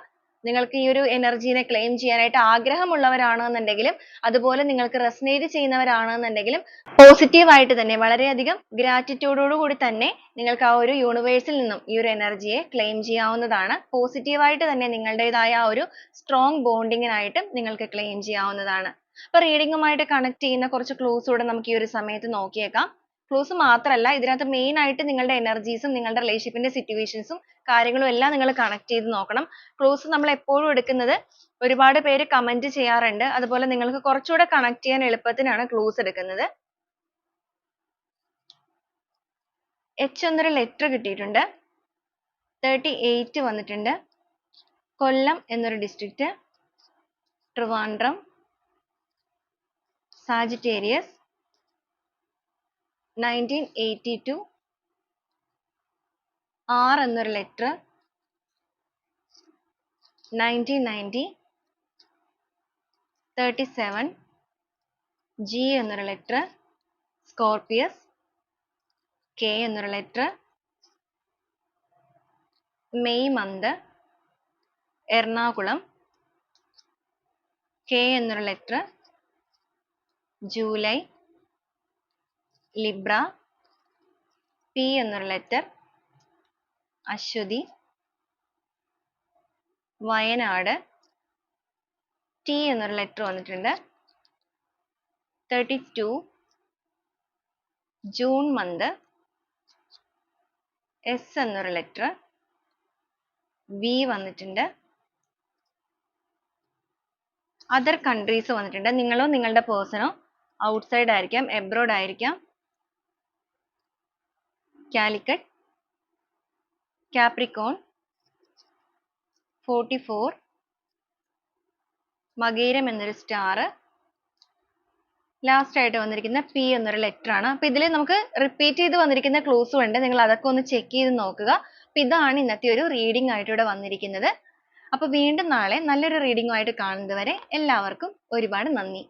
നിങ്ങൾക്ക് ഈ ഒരു എനർജീനെ ക്ലെയിം ചെയ്യാനായിട്ട് ആഗ്രഹമുള്ളവരാണെന്നുണ്ടെങ്കിലും അതുപോലെ നിങ്ങൾക്ക് റെസനേറ്റ് ചെയ്യുന്നവരാണെന്നുണ്ടെങ്കിലും പോസിറ്റീവ് ആയിട്ട് തന്നെ വളരെയധികം ഗ്രാറ്റിറ്റ്യൂഡോട് കൂടി തന്നെ നിങ്ങൾക്ക് ആ ഒരു യൂണിവേഴ്സിൽ നിന്നും ഈ ഒരു എനർജിയെ ക്ലെയിം ചെയ്യാവുന്നതാണ്. പോസിറ്റീവായിട്ട് തന്നെ നിങ്ങളുടേതായ ആ ഒരു സ്ട്രോങ് ബോണ്ടിങ്ങിനായിട്ട് നിങ്ങൾക്ക് ക്ലെയിം ചെയ്യാവുന്നതാണ്. അപ്പൊ റീഡിങ്ങുമായിട്ട് കണക്ട് ചെയ്യുന്ന കുറച്ച് ക്ലൂസ് കൂടെ നമുക്ക് ഈ ഒരു സമയത്ത് നോക്കിയേക്കാം. ക്ലൂസ് മാത്രമല്ല, ഇതിനകത്ത് മെയിൻ ആയിട്ട് നിങ്ങളുടെ എനർജീസും നിങ്ങളുടെ റിലേഷൻഷിപ്പിന്റെ സിറ്റുവേഷൻസും കാര്യങ്ങളും എല്ലാം നിങ്ങൾ കണക്ട് ചെയ്ത് നോക്കണം. ക്ലൂസ് നമ്മൾ എപ്പോഴും എടുക്കുന്നത്, ഒരുപാട് പേര് കമന്റ് ചെയ്യാറുണ്ട്, അതുപോലെ നിങ്ങൾക്ക് കുറച്ചുകൂടെ കണക്ട് ചെയ്യാൻ എളുപ്പത്തിനാണ് ക്ലൂസ് എടുക്കുന്നത്. എച്ച് എന്നൊരു ലെറ്റർ കിട്ടിയിട്ടുണ്ട്, 38 വന്നിട്ടുണ്ട്, കൊല്ലം എന്നൊരു ഡിസ്ട്രിക്റ്റ്, ട്രിവാൻഡ്രം, സാജിറ്റേറിയസ്, 1982, R എന്നൊരു ലെറ്റർ, 1990, 37, G എന്നൊരു ലെറ്റർ, സ്കോർപ്പിയസ്, K എന്നൊരു letter, May month, Ernakulam, K എന്നൊരു ലെറ്റർ, ജൂലൈ, ലിബ്ര, P എന്നൊരു ലെറ്റർ, അശ്വതി, വയനാട്, T എന്നൊരു ലെറ്റർ വന്നിട്ടുണ്ട്, 32, ജൂൺ മന്ത്, എസ് എന്നൊരു ലെറ്റർ, വി വന്നിട്ടുണ്ട്, അതർ കൺട്രീസ് വന്നിട്ടുണ്ട്. നിങ്ങളോ നിങ്ങളുടെ പേഴ്സണോ ഔട്ട്സൈഡ് ആയിരിക്കാം, എബ്രോഡ് ആയിരിക്കാം. കാലിക്കറ്റ്, കാപ്രിക്കോൺ, 44, മകയിരം എന്നൊരു സ്റ്റാർ, ലാസ്റ്റ് ആയിട്ട് വന്നിരിക്കുന്ന പി എന്നൊരു ലെറ്റർ ആണ്. അപ്പൊ ഇതിൽ നമുക്ക് റിപ്പീറ്റ് ചെയ്ത് വന്നിരിക്കുന്ന ക്ലൂസും ഉണ്ട്. നിങ്ങൾ അതൊക്കെ ഒന്ന് ചെക്ക് ചെയ്ത് നോക്കുക. അപ്പൊ ഇതാണ് ഇന്നത്തെ ഒരു റീഡിംഗ് ആയിട്ട് ഇവിടെ വന്നിരിക്കുന്നത്. അപ്പൊ വീണ്ടും നാളെ നല്ലൊരു റീഡിംഗ് ആയിട്ട് കാണുന്നത് വരെ എല്ലാവർക്കും ഒരുപാട് നന്ദി.